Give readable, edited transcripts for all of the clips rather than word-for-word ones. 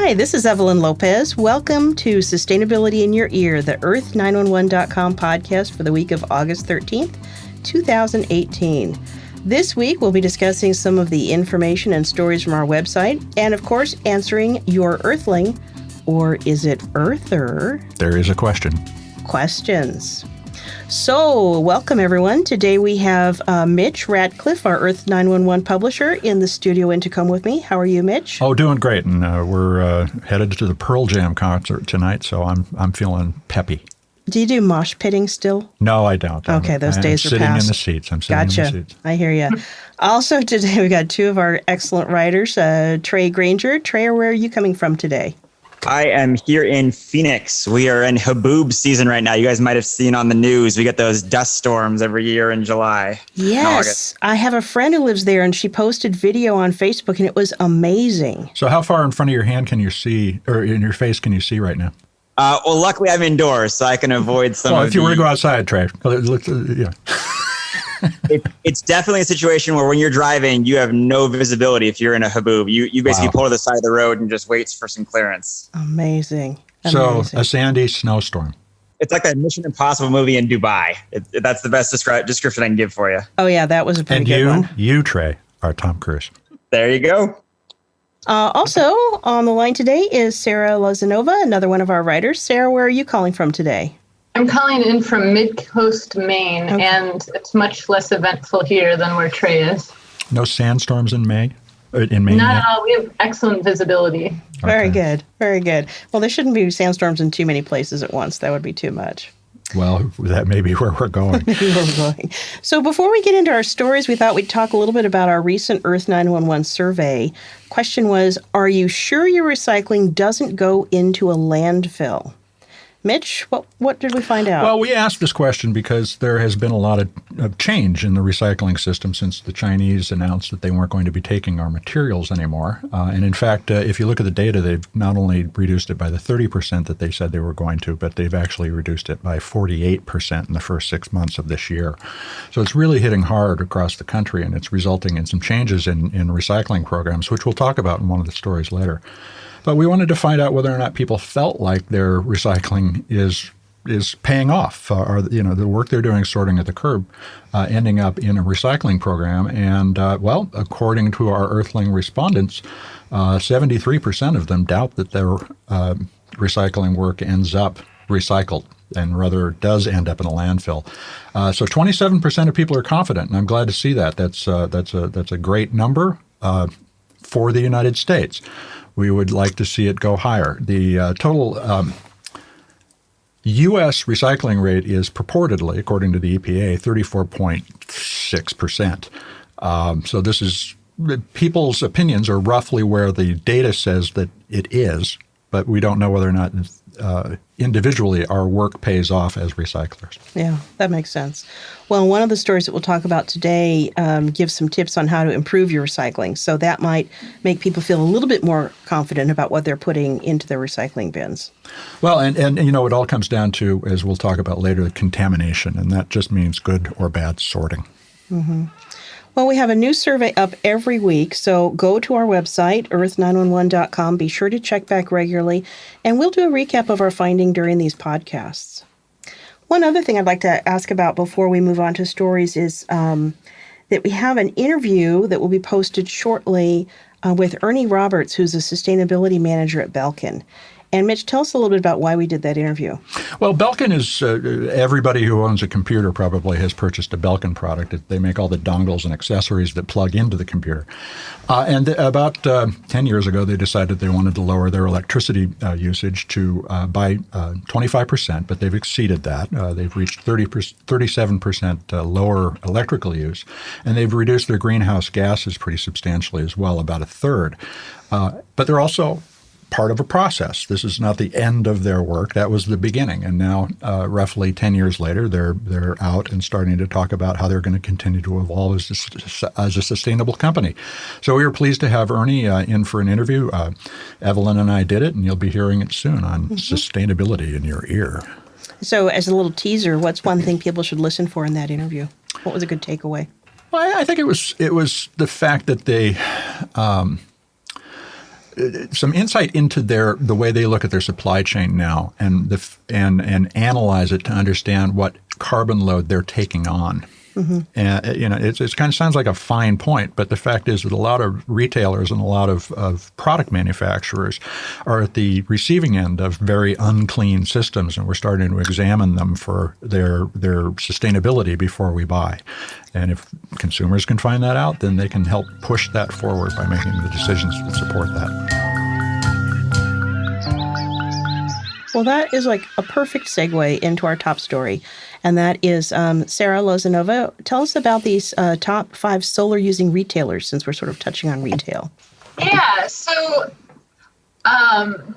Hi, this is Evelyn Lopez. Welcome to Sustainability in Your Ear, the Earth911.com podcast for the week of August 13th, 2018. This week, we'll be discussing some of the information and stories from our website, and of course, answering your Earthling, or is it Earther? There is a question. Questions. So, welcome everyone. Today we have Mitch Ratcliffe, our Earth911 publisher, in the studio in Tacoma with me. How are you, Mitch? Oh, doing great. And we're headed to the Pearl Jam concert tonight, so I'm feeling peppy. Do you do mosh pitting still? No, I don't. Okay, those days are past. I'm sitting in the seats. I'm sitting in the seats. I hear you. Also today we got two of our excellent writers, Trey Granger. Trey, where are you coming from today? I am here in Phoenix. We are in haboob season right now. You guys might have seen on the news, we get those dust storms every year in July. Yes. I have a friend who lives there, and she posted video on Facebook, and it was amazing. So how far in front of your hand can you see, or in your face can you see right now? Well, luckily I'm indoors, so I can avoid some if you were to go outside, Trey, yeah. It's definitely a situation where when you're driving, you have no visibility if you're in a haboob. You basically pull to the side of the road and just waits for some clearance. Amazing. So a sandy snowstorm. It's like that Mission Impossible movie in Dubai. That's the best description I can give for you. Oh, yeah, that was a pretty good one. And you, Trey, are Tom Cruise. There you go. Also on the line today is Sarah Lozanova, another one of our writers. Sarah, where are you calling from today? I'm calling in from Mid-Coast, Maine, and it's much less eventful here than where Trey is. No sandstorms in Maine? In Maine? Not at all. We have excellent visibility. Okay. Very good. Very good. Well, there shouldn't be sandstorms in too many places at once. That would be too much. Well, that may be where we're going. So before we get into our stories, we thought we'd talk a little bit about our recent Earth911 survey. Question was, are you sure your recycling doesn't go into a landfill? Mitch, what did we find out? Well, we asked this question because there has been a lot of change in the recycling system since the Chinese announced that they weren't going to be taking our materials anymore. And in fact, if you look at the data, they've not only reduced it by the 30% that they said they were going to, but they've actually reduced it by 48% in the first 6 months of this year. So it's really hitting hard across the country, and it's resulting in some changes in recycling programs, which we'll talk about in one of the stories later. But we wanted to find out whether or not people felt like their recycling is paying off, or the work they're doing sorting at the curb, ending up in a recycling program. And according to our Earthling respondents, 73% of them doubt that their recycling work ends up recycled, and rather does end up in a landfill. So 27% of people are confident, and I'm glad to see that. That's a great number for the United States. We would like to see it go higher. The total U.S. recycling rate is purportedly, according to the EPA, 34.6%. So this is people's opinions are roughly where the data says that it is, but we don't know whether or not individually our work pays off as recyclers. Yeah, that makes sense. Well, one of the stories that we'll talk about today gives some tips on how to improve your recycling. So that might make people feel a little bit more confident about what they're putting into their recycling bins. Well, and it all comes down to, as we'll talk about later, contamination, and that just means good or bad sorting. Mm-hmm. Well, we have a new survey up every week, so go to our website, earth911.com. Be sure to check back regularly, and we'll do a recap of our finding during these podcasts. One other thing I'd like to ask about before we move on to stories is that we have an interview that will be posted shortly with Ernie Roberts, who's a sustainability manager at Belkin. And Mitch, tell us a little bit about why we did that interview. Well, Belkin is, everybody who owns a computer probably has purchased a Belkin product. They make all the dongles and accessories that plug into the computer. And about 10 years ago, they decided they wanted to lower their electricity usage to by 25%, but they've exceeded that. They've reached 37% lower electrical use, and they've reduced their greenhouse gases pretty substantially as well, about a third. But they're also part of a process. This is not the end of their work. That was the beginning. And now, roughly 10 years later, they're out and starting to talk about how they're going to continue to evolve as a sustainable company. So we were pleased to have Ernie in for an interview. Evelyn and I did it, and you'll be hearing it soon on Sustainability in Your Ear. So as a little teaser, what's one thing people should listen for in that interview? What was a good takeaway? Well, I think it was the fact that they some insight into the way they look at their supply chain now, and analyze it to understand what carbon load they're taking on. Mm-hmm. And it kind of sounds like a fine point, but the fact is that a lot of retailers and a lot of product manufacturers are at the receiving end of very unclean systems, and we're starting to examine them for their sustainability before we buy. And if consumers can find that out, then they can help push that forward by making the decisions that support that. Well, that is like a perfect segue into our top story, and that is Sarah Lozanova. Tell us about these top 5 solar-using retailers, since we're sort of touching on retail. Yeah, so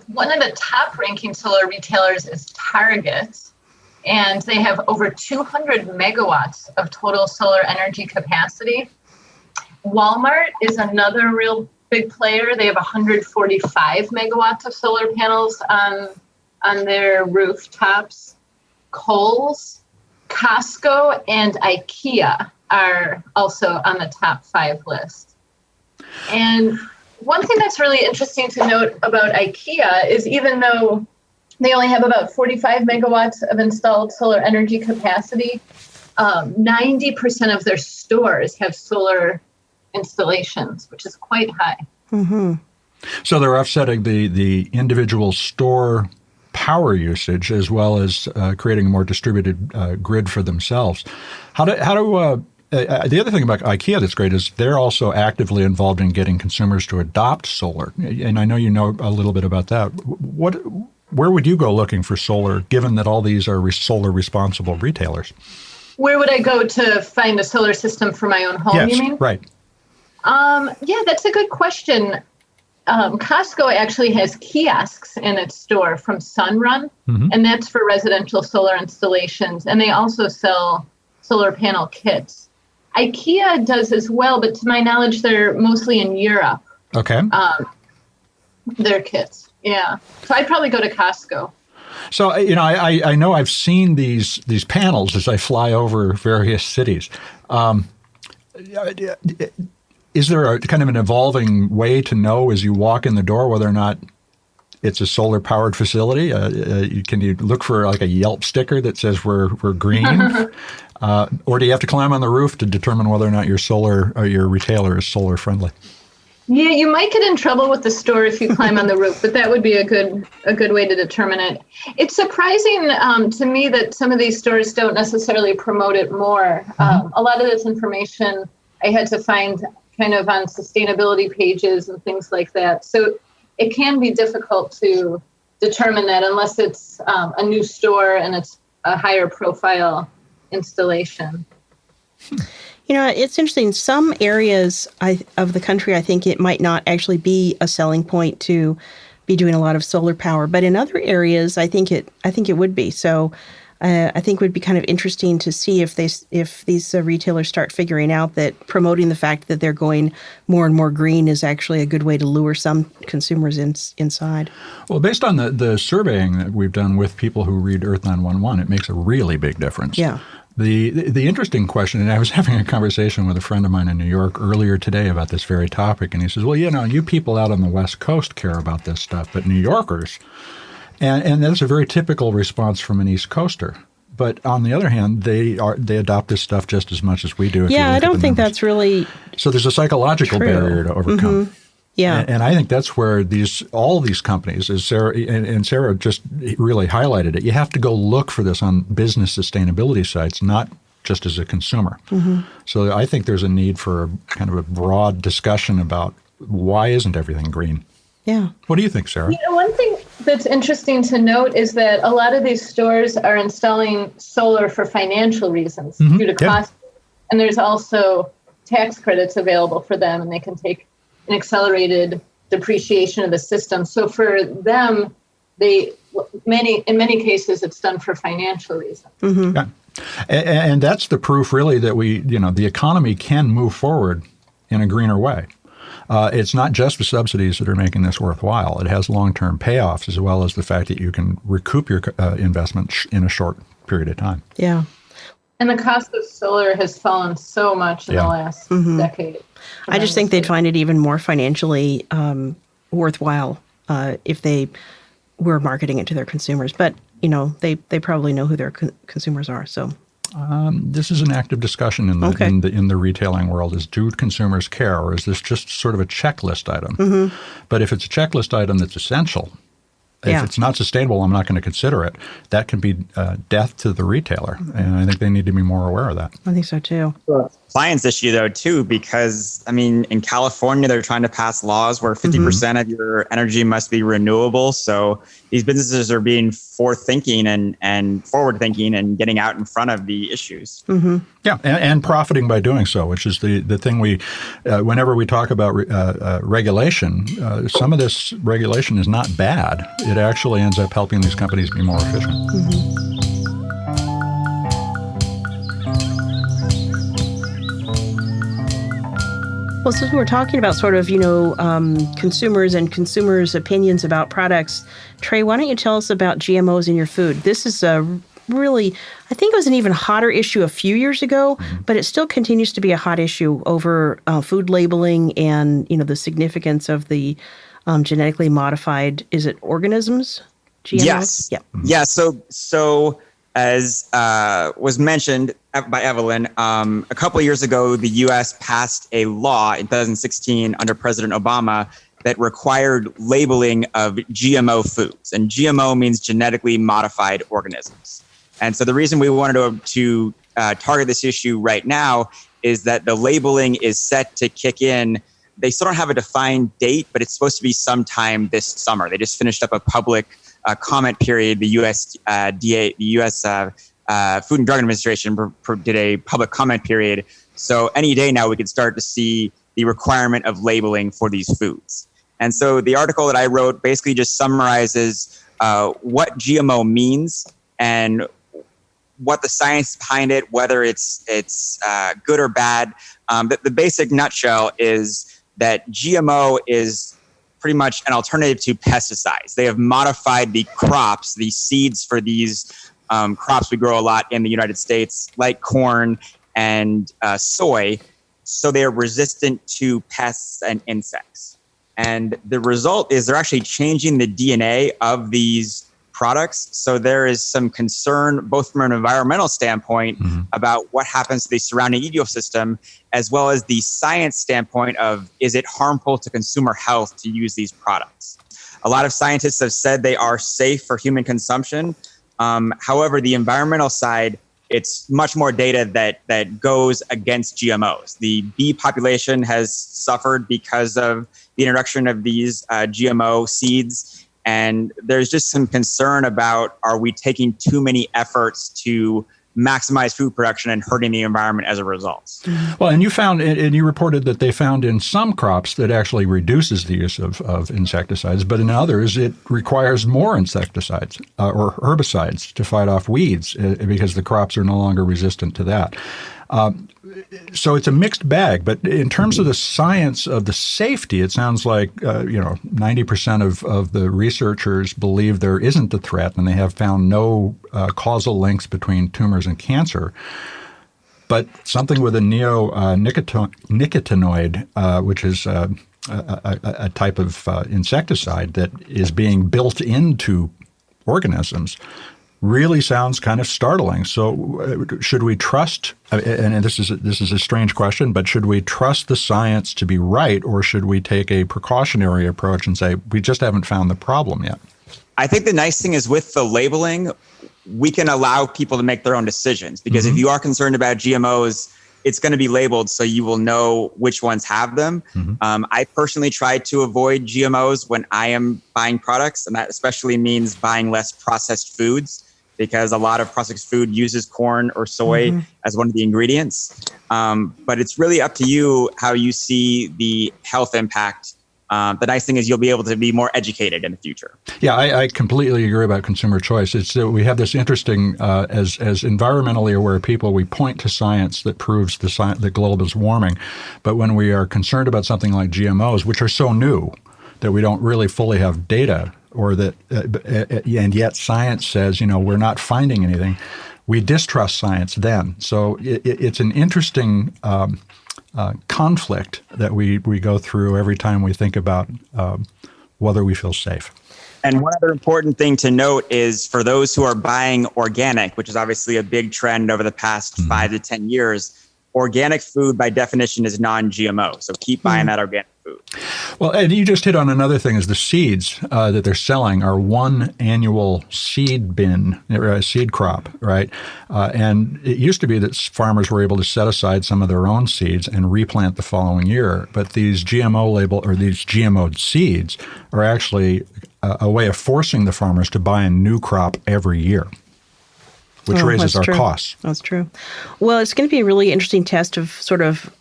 one of the top-ranking solar retailers is Target, and they have over 200 megawatts of total solar energy capacity. Walmart is another real big player. They have 145 megawatts of solar panels on their rooftops. Kohl's, Costco, and IKEA are also on the top 5 list. And one thing that's really interesting to note about IKEA is even though they only have about 45 megawatts of installed solar energy capacity, 90% of their stores have solar installations, which is quite high. Mm-hmm. So they're offsetting the individual store power usage as well as creating a more distributed grid for themselves. The other thing about IKEA that's great is they're also actively involved in getting consumers to adopt solar. And I know you know a little bit about that. Where would you go looking for solar, given that all these are solar responsible retailers? Where would I go to find a solar system for my own home, yes, you mean? Right. Yeah, that's a good question. Costco actually has kiosks in its store from Sunrun, mm-hmm. and that's for residential solar installations. And they also sell solar panel kits. IKEA does as well, but to my knowledge, they're mostly in Europe. Okay. Their kits, yeah. So I'd probably go to Costco. So, I know I've seen these panels as I fly over various cities. Is there a kind of an evolving way to know as you walk in the door whether or not it's a solar-powered facility? Can you look for like a Yelp sticker that says we're green? Or do you have to climb on the roof to determine whether or not your retailer is solar-friendly? Yeah, you might get in trouble with the store if you climb on the roof, but that would be a good way to determine it. It's surprising to me that some of these stores don't necessarily promote it more. Mm-hmm. A lot of this information I had to find kind of on sustainability pages and things like that. So it can be difficult to determine that unless it's a new store and it's a higher profile installation. It's interesting. Some areas of the country, I think it might not actually be a selling point to be doing a lot of solar power, but in other areas, I think it would be. So I think it would be kind of interesting to see if these retailers start figuring out that promoting the fact that they're going more and more green is actually a good way to lure some consumers inside. Well, based on the surveying that we've done with people who read Earth911, it makes a really big difference. Yeah. The interesting question, and I was having a conversation with a friend of mine in New York earlier today about this very topic, and he says, well, you people out on the West Coast care about this stuff, but New Yorkers, and that's a very typical response from an East Coaster. But on the other hand, they adopt this stuff just as much as we do. Yeah, I don't think that's really so. There's a psychological barrier to overcome. Mm-hmm. Yeah, and I think that's where all these companies, as Sarah and Sarah just really highlighted it. You have to go look for this on business sustainability sites, not just as a consumer. Mm-hmm. So I think there's a need for kind of a broad discussion about why isn't everything green. Yeah. What do you think, Sarah? One thing that's interesting to note is that a lot of these stores are installing solar for financial reasons mm-hmm. due to cost. Yeah. And there's also tax credits available for them, and they can take an accelerated depreciation of the system. So for them, in many cases, it's done for financial reasons. Mm-hmm. Yeah. And that's the proof, really, that the economy can move forward in a greener way. It's not just the subsidies that are making this worthwhile. It has long-term payoffs as well as the fact that you can recoup your investment in a short period of time. Yeah. And the cost of solar has fallen so much in the last mm-hmm. decade. I just think they'd find it even more financially worthwhile if they were marketing it to their consumers. But, they probably know who their consumers are. So this is an active discussion in the retailing world. Is, do consumers care, or is this just sort of a checklist item? Mm-hmm. But if it's a checklist item that's essential, if it's not sustainable, I'm not going to consider it. That can be death to the retailer, and I think they need to be more aware of that. I think so too. Compliance issue though too, because in California they're trying to pass laws where 50% of your energy must be renewable. So these businesses are being forward-thinking and forward-thinking and getting out in front of the issues. Mm-hmm. Yeah, and profiting by doing so, which is the thing we, whenever we talk about regulation, some of this regulation is not bad. It actually ends up helping these companies be more efficient. Mm-hmm. Well, since we're talking about sort of, consumers and consumers' opinions about products, Trey, why don't you tell us about GMOs in your food? This is a really, I think it was an even hotter issue a few years ago, but it still continues to be a hot issue over food labeling and, the significance of the genetically modified, is it organisms? GMOs? Yes. Yeah. Yeah. So as was mentioned by Evelyn, a couple of years ago, the U.S. passed a law in 2016 under President Obama that required labeling of GMO foods. And GMO means genetically modified organisms. And so the reason we wanted to target this issue right now is that the labeling is set to kick in. They still don't have a defined date, but it's supposed to be sometime this summer. They just finished up a public comment period. The USDA, the U.S. Food and Drug Administration did a public comment period. So any day now we could start to see the requirement of labeling for these foods. And so the article that I wrote basically just summarizes what GMO means and what the science behind it, whether it's good or bad. The basic nutshell is that GMO is pretty much an alternative to pesticides. They have modified the crops, the seeds for these crops we grow a lot in the United States, like corn and soy, so they are resistant to pests and insects. And the result is they're actually changing the DNA of these products. So there is some concern, both from an environmental standpoint about what happens to the surrounding ecosystem, as well as the science standpoint of, is it harmful to consumer health to use these products? A lot of scientists have said they are safe for human consumption. However, the environmental side, it's much more data that goes against GMOs. The bee population has suffered because of the introduction of these GMO seeds. And there's just some concern about, are we taking too many efforts to maximize food production and hurting the environment as a result? Well, and you reported that they found in some crops that actually reduces the use of insecticides, but in others it requires more insecticides or herbicides to fight off weeds because the crops are no longer resistant to that. So it's a mixed bag, but in terms of the science of the safety, it sounds like 90% of the researchers believe there isn't a threat, and they have found no causal links between tumors and cancer. But something with a neonicotinoid, which is a type of insecticide that is being built into organisms, really sounds kind of startling. So should we trust, and this is a strange question, but should we trust the science to be right, or should we take a precautionary approach and say, we just haven't found the problem yet? I think the nice thing is with the labeling, we can allow people to make their own decisions, because if you are concerned about GMOs, it's going to be labeled so you will know which ones have them. I personally try to avoid GMOs when I am buying products, and that especially means buying less processed foods, because a lot of processed food uses corn or soy as one of the ingredients. But it's really up to you how you see the health impact. The nice thing is you'll be able to be more educated in the future. Yeah, I completely agree about consumer choice. It's we have this interesting, as environmentally aware people, we point to science that proves the globe is warming. But when we are concerned about something like GMOs, which are so new that we don't really fully have data, or that, and yet science says, we're not finding anything, we distrust science then. So it's an interesting conflict that we go through every time we think about whether we feel safe. And one other important thing to note is for those who are buying organic, which is obviously a big trend over the past 5 to 10 years, organic food by definition is non-GMO. So keep buying that organic food. Well, Ed, you just hit on another thing is the seeds that they're selling are one annual seed bin, seed crop, right? And it used to be that farmers were able to set aside some of their own seeds and replant the following year. But these these GMO'd seeds are actually a way of forcing the farmers to buy a new crop every year, which raises our costs. That's true. Well, it's going to be a really interesting test of sort of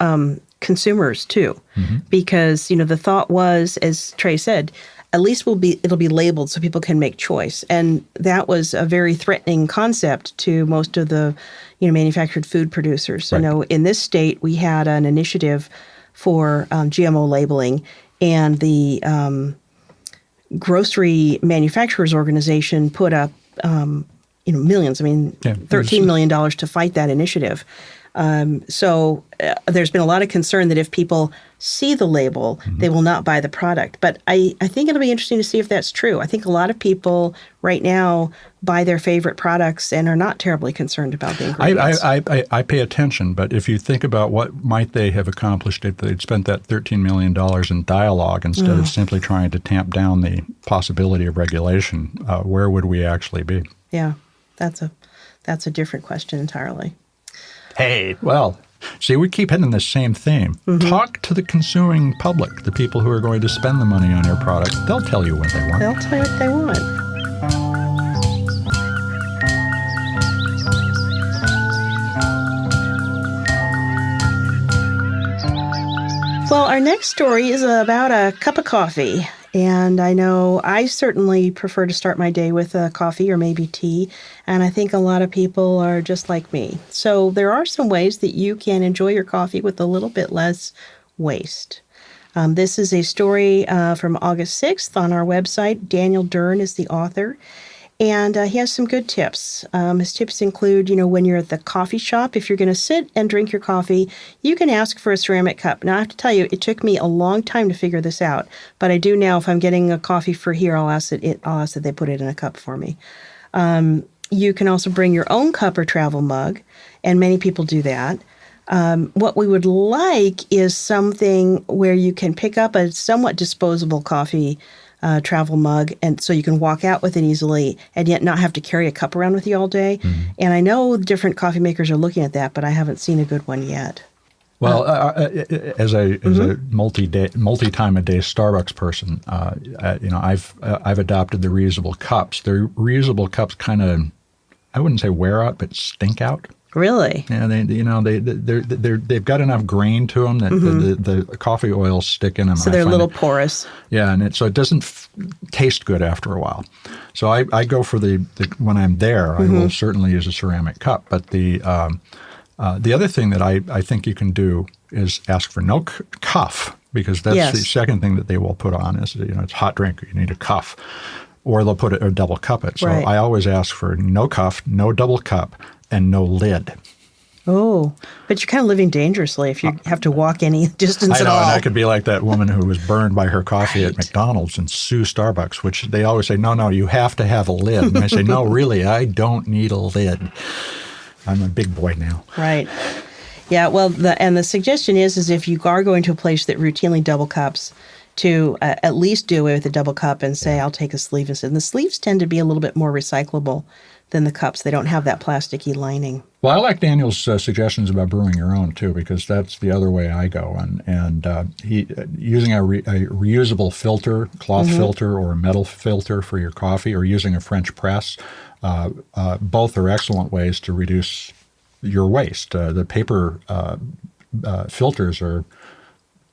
consumers too, because the thought was, as Trey said, at least it'll be labeled so people can make choice, and that was a very threatening concept to most of the manufactured food producers. So, in this state, we had an initiative for GMO labeling, and the Grocery Manufacturers Organization put up millions, $13 million to fight that initiative. So there's been a lot of concern that if people see the label, they will not buy the product. But I think it'll be interesting to see if that's true. I think a lot of people right now buy their favorite products and are not terribly concerned about the ingredients. I pay attention, but if you think about what might they have accomplished if they'd spent that $13 million in dialogue instead of simply trying to tamp down the possibility of regulation, where would we actually be? Yeah, that's a different question entirely. Hey, well, see, we keep hitting the same theme. Talk to the consuming public, the people who are going to spend the money on your product. They'll tell you what they want. They'll tell you what they want. Well, our next story is about a cup of coffee. And I know I certainly prefer to start my day with a coffee or maybe tea, and I think a lot of people are just like me. So there are some ways that you can enjoy your coffee with a little bit less waste. This is a story from August 6th on our website. Daniel Dern is the author, and he has some good tips. His tips include, when you're at the coffee shop, if you're going to sit and drink your coffee, you can ask for a ceramic cup. Now, I have to tell you, it took me a long time to figure this out, but I do now. If I'm getting a coffee for here, I'll ask that they put it in a cup for me. You can also bring your own cup or travel mug, and many people do that. What we would like is something where you can pick up a somewhat disposable coffee travel mug, and so you can walk out with it easily and yet not have to carry a cup around with you all day. And I know different coffee makers are looking at that, but I haven't seen a good one yet. Well, as a multi-time a day Starbucks person, I've adopted the reusable cups. The reusable cups kind of, I wouldn't say wear out, but stink out. Really? Yeah, they've got enough grain to them that the coffee oils stick in them. So they're a little porous. Yeah, and so it doesn't taste good after a while. So I go for the when I'm there, I will certainly use a ceramic cup. But the other thing that I think you can do is ask for no cuff, because that's the second thing that they will put on is it's hot drink, you need a cuff. Or they'll put it or double cup it. So I always ask for no cuff, no double cup, and no lid. Oh, but you're kind of living dangerously if you have to walk any distance at all. And I could be like that woman who was burned by her coffee at McDonald's and sue Starbucks, which they always say, no, you have to have a lid. And I say, no, really, I don't need a lid. I'm a big boy now. Right. Yeah, well, the suggestion is if you are going to a place that routinely double cups, to at least do it with a double cup and say, I'll take a sleeve instead. And the sleeves tend to be a little bit more recyclable than the cups. They don't have that plasticky lining. Well, I like Daniel's suggestions about brewing your own, too, because that's the other way I go. And he using a reusable filter, cloth filter or a metal filter for your coffee, or using a French press, both are excellent ways to reduce your waste. The paper filters are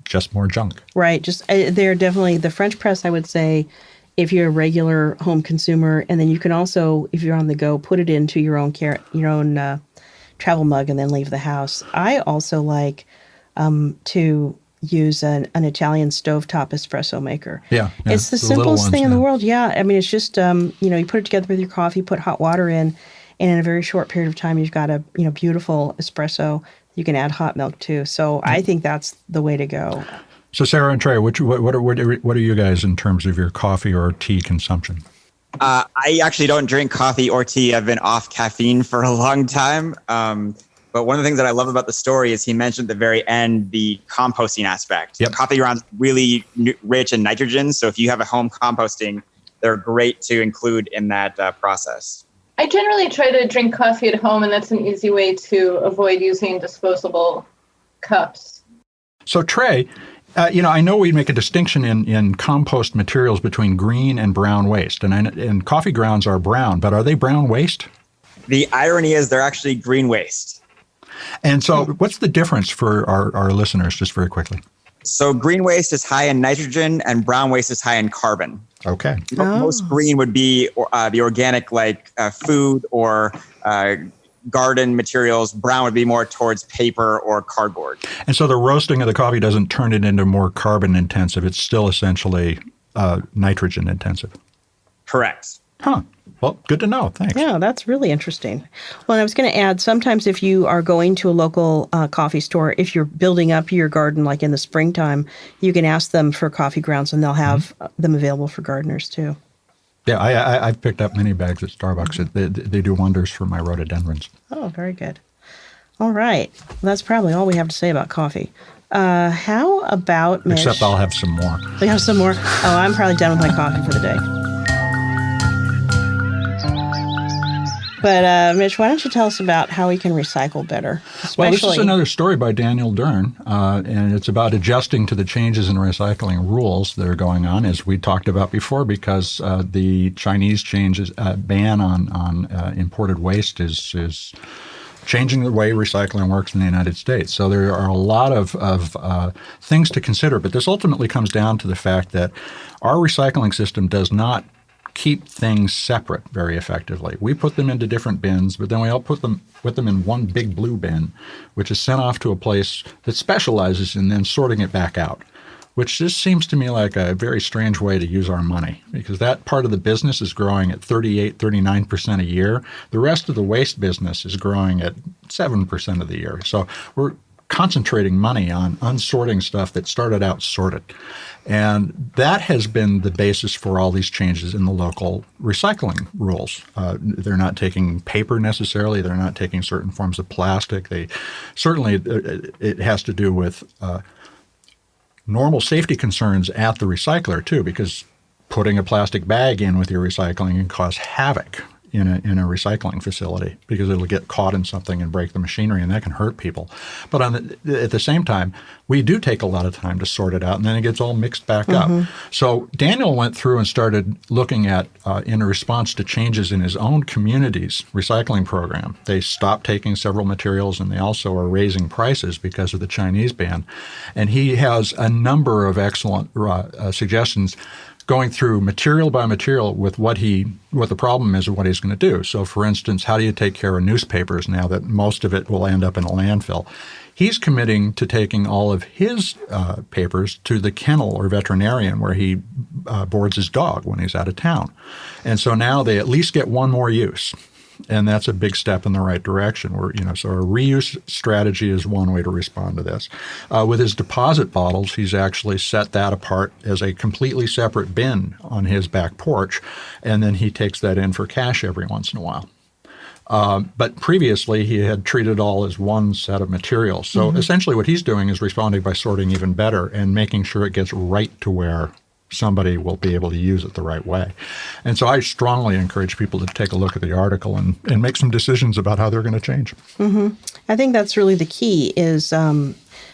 just more junk. Right. They're definitely the French press, I would say, if you're a regular home consumer, and then you can also, if you're on the go, put it into your own travel mug and then leave the house. I also like to use an Italian stovetop espresso maker. Yeah. It's the simplest thing in the world. Yeah. I mean, it's just, you put it together with your coffee, put hot water in, and in a very short period of time, you've got a beautiful espresso. You can add hot milk too. So I think that's the way to go. So Sarah and Trey, what are you guys in terms of your coffee or tea consumption? I actually don't drink coffee or tea. I've been off caffeine for a long time. But one of the things that I love about the story is he mentioned at the very end the composting aspect. Yep. Coffee grounds really rich in nitrogen. So if you have a home composting, they're great to include in that process. I generally try to drink coffee at home, and that's an easy way to avoid using disposable cups. So Trey, I know we make a distinction in compost materials between green and brown waste, and coffee grounds are brown, but are they brown waste? The irony is they're actually green waste. And so what's the difference for our listeners, just very quickly? So green waste is high in nitrogen and brown waste is high in carbon. Okay. Most green would be the organic, like food or garden materials. Brown would be more towards paper or cardboard. And so the roasting of the coffee doesn't turn it into more carbon intensive. It's still essentially nitrogen intensive. Correct. Huh. Well, good to know. Thanks. Yeah, that's really interesting. Well, and I was going to add, sometimes if you are going to a local coffee store, if you're building up your garden, like in the springtime, you can ask them for coffee grounds, and they'll have them available for gardeners too. Yeah, I've picked up many bags at Starbucks. They do wonders for my rhododendrons. Oh, very good. All right. Well, that's probably all we have to say about coffee. How about, Mitch? Except I'll have some more. We have some more? Oh, I'm probably done with my coffee for the day. But, Mitch, why don't you tell us about how we can recycle better? Well, this is another story by Daniel Dern, and it's about adjusting to the changes in recycling rules that are going on, as we talked about before, because the Chinese ban on imported waste is changing the way recycling works in the United States. So there are a lot of things to consider, but this ultimately comes down to the fact that our recycling system does not keep things separate very effectively. We put them into different bins, but then we all put them in one big blue bin, which is sent off to a place that specializes in then sorting it back out, which just seems to me like a very strange way to use our money, because that part of the business is growing at 39% a year. The rest of the waste business is growing at 7% of the year. So we're concentrating money on unsorting stuff that started out sorted. And that has been the basis for all these changes in the local recycling rules. They're not taking paper necessarily. They're not taking certain forms of plastic. It has to do with normal safety concerns at the recycler too, because putting a plastic bag in with your recycling can cause havoc in a recycling facility, because it'll get caught in something and break the machinery, and that can hurt people. But at the same time, we do take a lot of time to sort it out, and then it gets all mixed back up. So Daniel went through and started looking at, in response to changes in his own community's recycling program, they stopped taking several materials, and they also are raising prices because of the Chinese ban. And he has a number of excellent suggestions going through material by material with what the problem is and what he's going to do. So, for instance, how do you take care of newspapers now that most of it will end up in a landfill? He's committing to taking all of his papers to the kennel or veterinarian where he boards his dog when he's out of town. And so now they at least get one more use. And that's a big step in the right direction. So a reuse strategy is one way to respond to this. With his deposit bottles, he's actually set that apart as a completely separate bin on his back porch, and then he takes that in for cash every once in a while. But previously, he had treated all as one set of materials. So essentially what he's doing is responding by sorting even better and making sure it gets right to where somebody will be able to use it the right way. And so I strongly encourage people to take a look at the article and make some decisions about how they're going to change. I think that's really the key is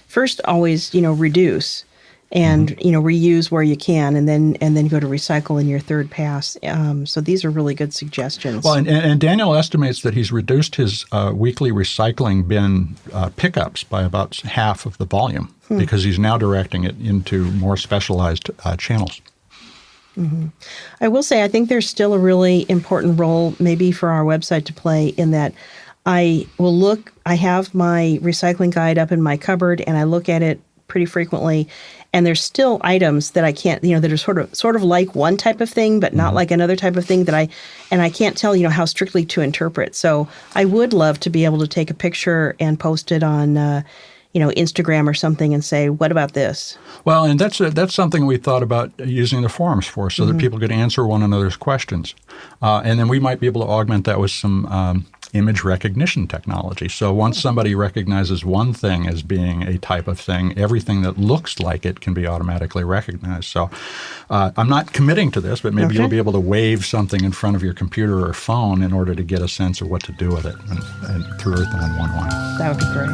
first always, reduce and, reuse where you can, and then go to recycle in your third pass. So these are really good suggestions. Well, and Daniel estimates that he's reduced his weekly recycling bin pickups by about half of the volume because he's now directing it into more specialized channels. I will say I think there's still a really important role maybe for our website to play in that I have my recycling guide up in my cupboard and I look at it pretty frequently, and there's still items that I can't, that are sort of like one type of thing, but not like another type of thing that I can't tell, how strictly to interpret. So I would love to be able to take a picture and post it on, Instagram or something and say, what about this? Well, and that's something we thought about using the forums for, so that people could answer one another's questions. And then we might be able to augment that with some image recognition technology. So once somebody recognizes one thing as being a type of thing, everything that looks like it can be automatically recognized. So I'm not committing to this, but maybe you'll be able to wave something in front of your computer or phone in order to get a sense of what to do with it and through Earth911. That would be great.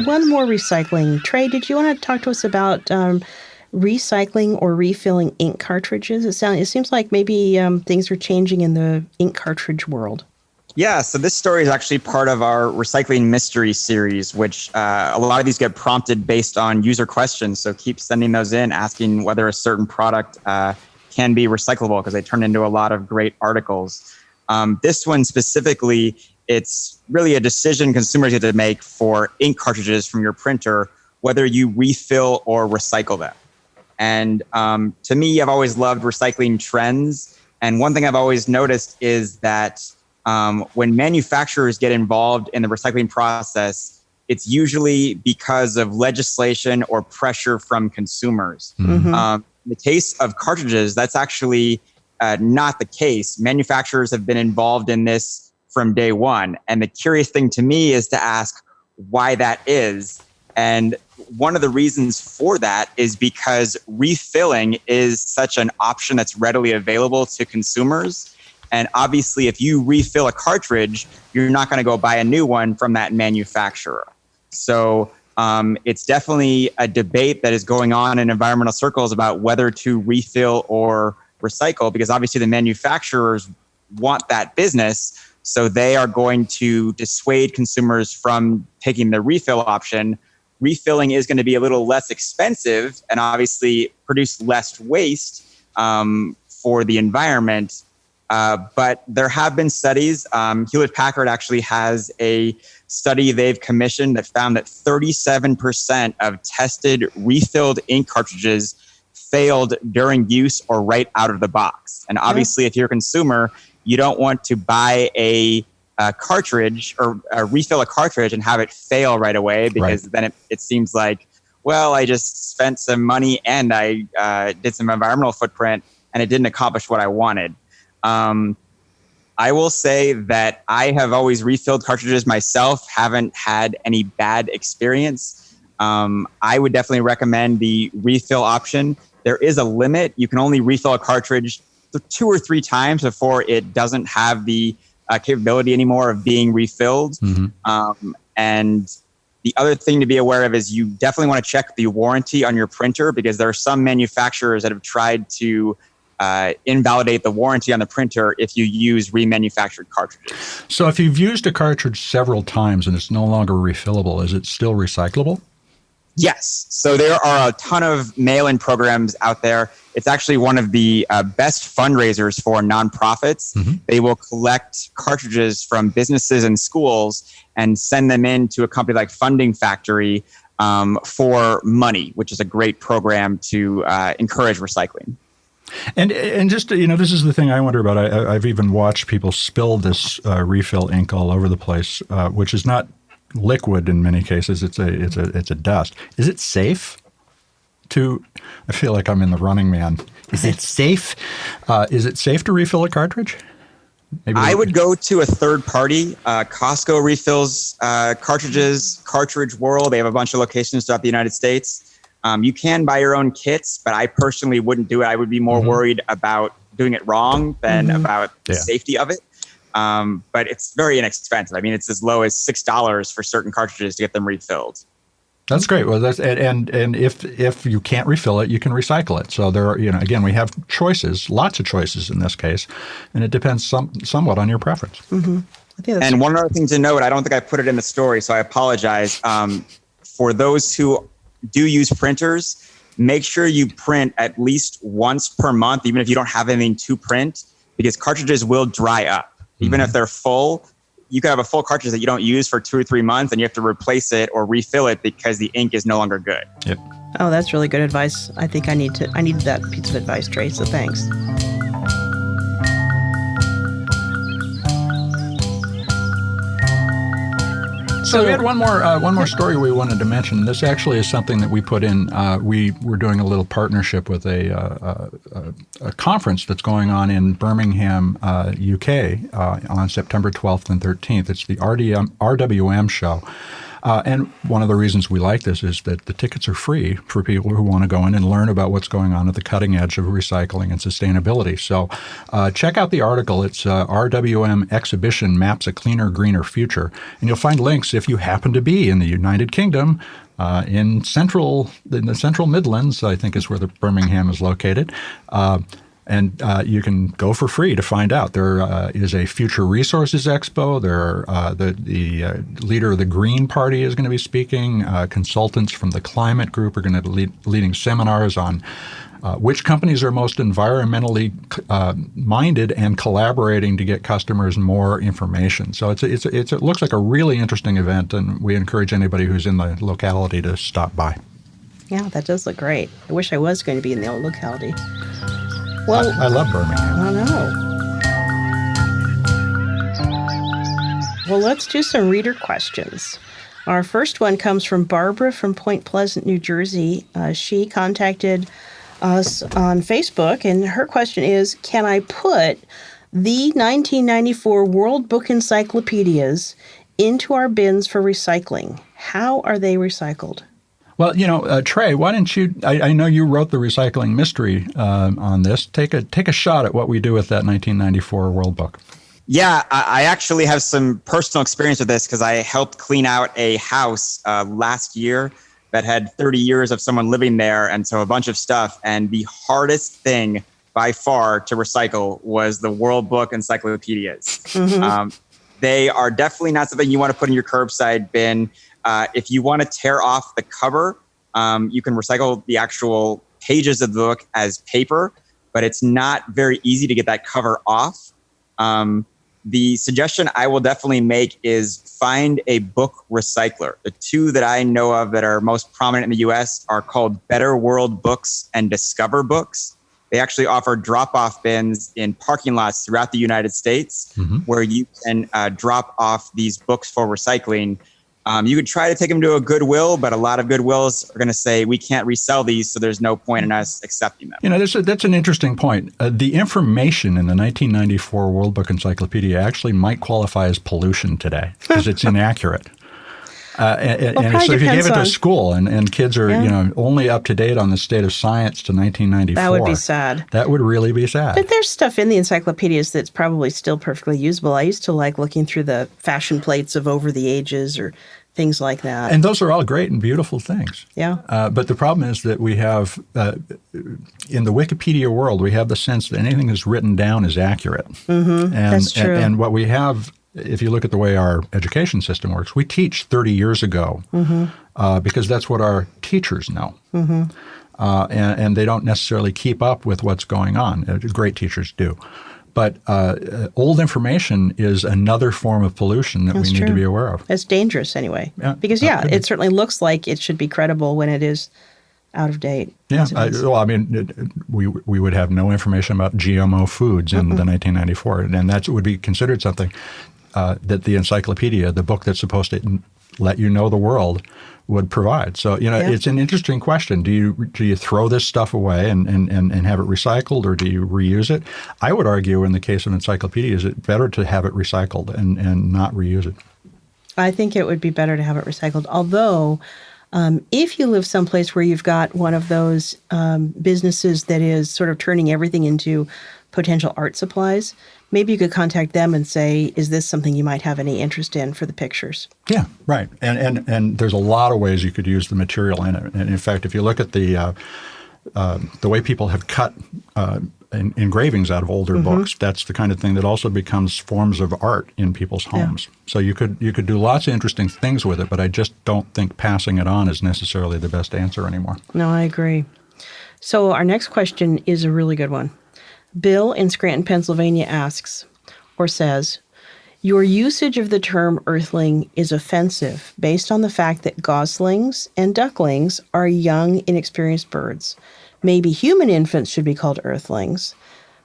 One more recycling. Trey, did you want to talk to us about recycling or refilling ink cartridges? It seems like maybe things are changing in the ink cartridge world. Yeah, so this story is actually part of our Recycling Mystery series, which a lot of these get prompted based on user questions. So keep sending those in, asking whether a certain product can be recyclable, because they turn into a lot of great articles. This one specifically, it's really a decision consumers get to make for ink cartridges from your printer, whether you refill or recycle them. And to me, I've always loved recycling trends. And one thing I've always noticed is that when manufacturers get involved in the recycling process, it's usually because of legislation or pressure from consumers. In the case of cartridges, that's actually not the case. Manufacturers have been involved in this from day one. And the curious thing to me is to ask why that is. And one of the reasons for that is because refilling is such an option that's readily available to consumers. And obviously, if you refill a cartridge, you're not going to go buy a new one from that manufacturer. So it's definitely a debate that is going on in environmental circles about whether to refill or recycle, because obviously the manufacturers want that business. So they are going to dissuade consumers from taking the refill option. Refilling is going to be a little less expensive and obviously produce less waste for the environment. But there have been studies. Hewlett-Packard actually has a study they've commissioned that found that 37% of tested refilled ink cartridges failed during use or right out of the box. And obviously, if you're a consumer, you don't want to buy a cartridge or refill a cartridge and have it fail right away, because then it seems like, well, I just spent some money and I did some environmental footprint and it didn't accomplish what I wanted. I will say that I have always refilled cartridges myself, haven't had any bad experience. I would definitely recommend the refill option. There is a limit. You can only refill a cartridge 2 or 3 times before it doesn't have the capability anymore of being refilled. And the other thing to be aware of is you definitely want to check the warranty on your printer, because there are some manufacturers that have tried to invalidate the warranty on the printer if you use remanufactured cartridges. So if you've used a cartridge several times and it's no longer refillable, is it still recyclable? Yes. So there are a ton of mail-in programs out there. It's actually one of the best fundraisers for nonprofits. They will collect cartridges from businesses and schools and send them in to a company like Funding Factory for money, which is a great program to encourage recycling. And just, this is the thing I wonder about. I've even watched people spill this refill ink all over the place, which is not liquid in many cases. It's a dust. Is it safe to? I feel like I'm in the Running Man. Is it safe? Is it safe to refill a cartridge? Maybe I would go to a third party. Costco refills cartridges. Cartridge World. They have a bunch of locations throughout the United States. You can buy your own kits, but I personally wouldn't do it. I would be more worried about doing it wrong than about the safety of it. But it's very inexpensive. I mean, it's as low as $6 for certain cartridges to get them refilled. That's great. Well, and if you can't refill it, you can recycle it. So there are, again, we have choices, lots of choices in this case, and it depends somewhat on your preference. And one other thing to note, I don't think I put it in the story, so I apologize. For those who do use printers, make sure you print at least once per month, even if you don't have anything to print, because cartridges will dry up. Even if they're full, you can have a full cartridge that you don't use for 2 or 3 months, and you have to replace it or refill it because the ink is no longer good. Yep. Oh, that's really good advice. I think I need that piece of advice, Trey, so thanks. So we had one more story we wanted to mention. This actually is something that we put in. We were doing a little partnership with a conference that's going on in Birmingham, UK, on September 12th and 13th. It's the RWM show. And one of the reasons we like this is that the tickets are free for people who want to go in and learn about what's going on at the cutting edge of recycling and sustainability. So check out the article. It's RWM Exhibition Maps a Cleaner, Greener Future. And you'll find links if you happen to be in the United Kingdom, in the Central Midlands, I think is where the Birmingham is located. And you can go for free to find out. There is a Future Resources Expo. The leader of the Green Party is going to be speaking. Consultants from the Climate Group are going to be leading seminars on which companies are most environmentally minded and collaborating to get customers more information. So it looks like a really interesting event, and we encourage anybody who's in the locality to stop by. Yeah, that does look great. I wish I was going to be in the locality. Well, I love Birmingham. I know. Well, let's do some reader questions. Our first one comes from Barbara from Point Pleasant, New Jersey. She contacted us on Facebook, and her question is, can I put the 1994 World Book Encyclopedias into our bins for recycling? How are they recycled? Well, Trey, why don't you? I know you wrote the recycling mystery on this. Take a shot at what we do with that 1994 World Book. Yeah, I actually have some personal experience with this because I helped clean out a house last year that had 30 years of someone living there, and so a bunch of stuff. And the hardest thing by far to recycle was the World Book Encyclopedias. Mm-hmm. They are definitely not something you want to put in your curbside bin. If you want to tear off the cover, you can recycle the actual pages of the book as paper, but it's not very easy to get that cover off. The suggestion I will definitely make is find a book recycler. The two that I know of that are most prominent in the US are called Better World Books and Discover Books. They actually offer drop-off bins in parking lots throughout the United States, mm-hmm. where you can drop off these books for recycling. You could try to take them to a Goodwill, but a lot of Goodwills are going to say, we can't resell these, so there's no point in us accepting them. That's an interesting point. The information in the 1994 World Book Encyclopedia actually might qualify as pollution today because it's inaccurate. And so if you gave it to a school and kids are only up to date on the state of science to 1994. That would be sad. That would really be sad. But there's stuff in the encyclopedias that's probably still perfectly usable. I used to like looking through the fashion plates of Over the Ages or things like that. And those are all great and beautiful things. Yeah. But the problem is that we have, in the Wikipedia world, we have the sense that anything that's written down is accurate. Mm-hmm. That's true. And what we have, if you look at the way our education system works, we teach 30 years ago mm-hmm. Because that's what our teachers know. Mm-hmm. And they don't necessarily keep up with what's going on. Great teachers do. But old information is another form of pollution that we need to be aware of. It's dangerous anyway. Yeah, because, it certainly looks like it should be credible when it is out of date. Yeah. We would have no information about GMO foods in the 1994, and that would be considered something that the encyclopedia, the book that's supposed to let you know the world, would provide. So, it's an interesting question. Do you throw this stuff away and have it recycled, or do you reuse it? I would argue in the case of encyclopedias, it's better to have it recycled and not reuse it. I think it would be better to have it recycled. Although, if you live someplace where you've got one of those businesses that is sort of turning everything into potential art supplies, maybe you could contact them and say, is this something you might have any interest in for the pictures? Yeah, right. And there's a lot of ways you could use the material in it. And in fact, if you look at the way people have cut engravings out of older mm-hmm. books, that's the kind of thing that also becomes forms of art in people's homes. Yeah. So you could do lots of interesting things with it, but I just don't think passing it on is necessarily the best answer anymore. No, I agree. So our next question is a really good one. Bill in Scranton, Pennsylvania asks, or says, your usage of the term earthling is offensive based on the fact that goslings and ducklings are young, inexperienced birds. Maybe human infants should be called earthlings,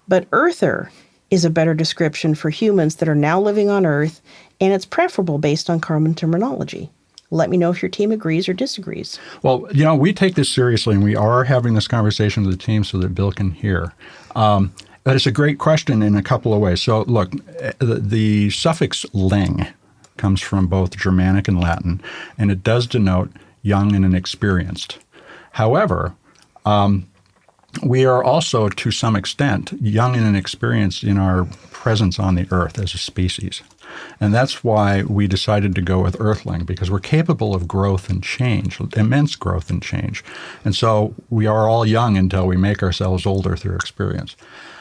but earther is a better description for humans that are now living on Earth and it's preferable based on carbon terminology. Let me know if your team agrees or disagrees. Well, we take this seriously, and we are having this conversation with the team so that Bill can hear. But it's a great question in a couple of ways. So, look, the suffix "ling" comes from both Germanic and Latin, and it does denote young and inexperienced. However, we are also, to some extent, young and inexperienced in our presence on the earth as a species. And that's why we decided to go with Earthling, because we're capable of growth and change, immense growth and change. And so we are all young until we make ourselves older through experience.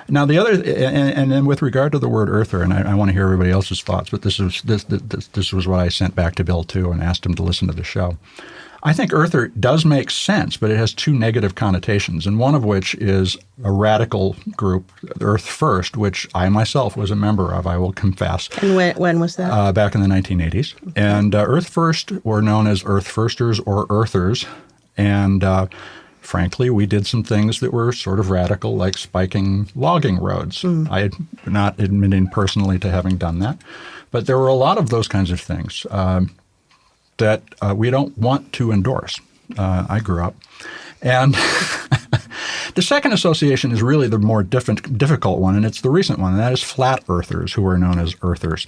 Now, the other, and then with regard to the word earther, and I want to hear everybody else's thoughts, but this was what I sent back to Bill, too, and asked him to listen to the show. I think earther does make sense, but it has two negative connotations, and one of which is a radical group, Earth First, which I myself was a member of, I will confess. And when was that? Back in the 1980s. Okay. And Earth First were known as Earth Firsters or Earthers, and frankly, we did some things that were sort of radical, like spiking logging roads. I'm not admitting personally to having done that, but there were a lot of those kinds of things that we don't want to endorse. I grew up. And the second association is really the more difficult one, and it's the recent one, and that is flat earthers, who are known as earthers.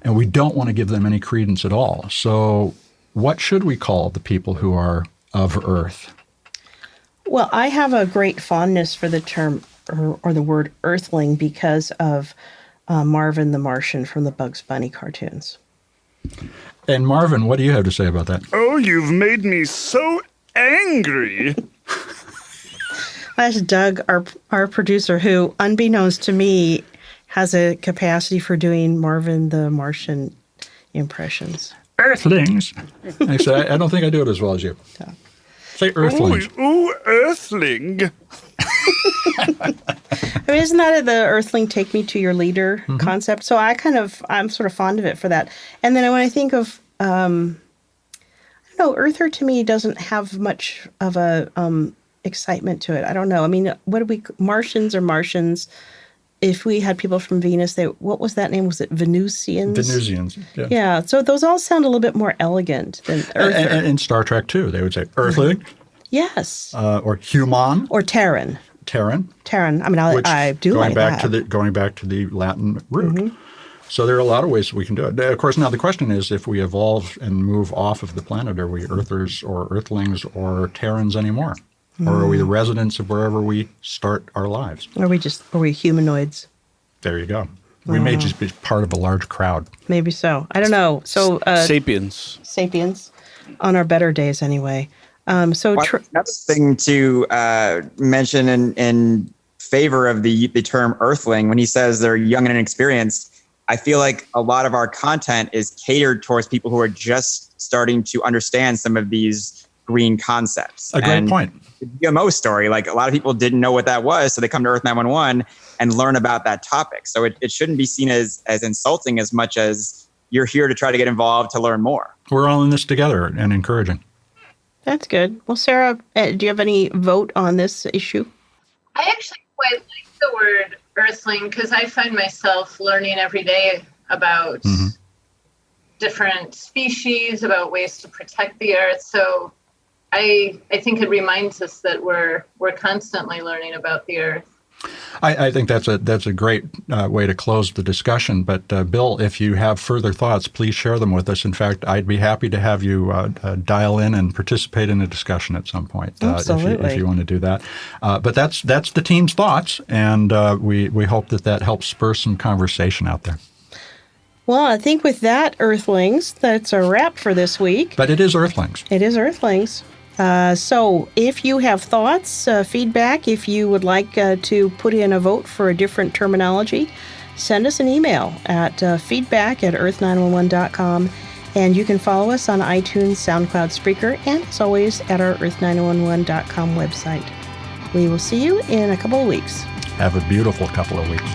And we don't want to give them any credence at all. So what should we call the people who are of Earth? Well, I have a great fondness for the term or the word earthling because of Marvin the Martian from the Bugs Bunny cartoons. And Marvin, what do you have to say about that? Oh, you've made me so angry. That's Doug, our producer, who, unbeknownst to me, has a capacity for doing Marvin the Martian impressions. Earthlings. Actually, I don't think I do it as well as you. Yeah. Say Earthlings. Ooh, Earthling. I mean, isn't that the Earthling take me to your leader concept? So I'm sort of fond of it for that. And then when I think of, I don't know, Earther to me doesn't have much of a excitement to it. I don't know. I mean, Martians are Martians. If we had people from Venus, what was that name? Was it Venusians? Venusians, yeah. Yeah, so those all sound a little bit more elegant than Earther. And in Star Trek, too, they would say Earthling. Yes. Or human. Or Terran. Terran. I mean, I do like that. Going back to the Latin root. So there are a lot of ways we can do it. Of course, now the question is, if we evolve and move off of the planet, are we Earthers or Earthlings or Terrans anymore? Or are we the residents of wherever we start our lives? Are we humanoids? There you go. We may just be part of a large crowd. Maybe so. I don't know. So Sapiens. Sapiens, on our better days anyway. Another thing to mention in favor of the term Earthling, when he says they're young and inexperienced, I feel like a lot of our content is catered towards people who are just starting to understand some of these green concepts. A great point. The GMO story, like a lot of people didn't know what that was, so they come to Earth911 and learn about that topic. So it shouldn't be seen as insulting as much as you're here to try to get involved to learn more. We're all in this together and encouraging. That's good. Well, Sarah, do you have any vote on this issue? I actually quite like the word Earthling because I find myself learning every day about different species, about ways to protect the earth. So I think it reminds us that we're constantly learning about the earth. I think that's a great way to close the discussion. But Bill, if you have further thoughts, please share them with us. In fact, I'd be happy to have you dial in and participate in a discussion at some point if you want to do that. But that's the team's thoughts, and we hope that helps spur some conversation out there. Well, I think with that, Earthlings, that's a wrap for this week. But it is Earthlings. It is Earthlings. So if you have thoughts, feedback, if you would like to put in a vote for a different terminology, send us an email at feedback@earth911.com. And you can follow us on iTunes, SoundCloud, Spreaker, and as always at our earth911.com website. We will see you in a couple of weeks. Have a beautiful couple of weeks.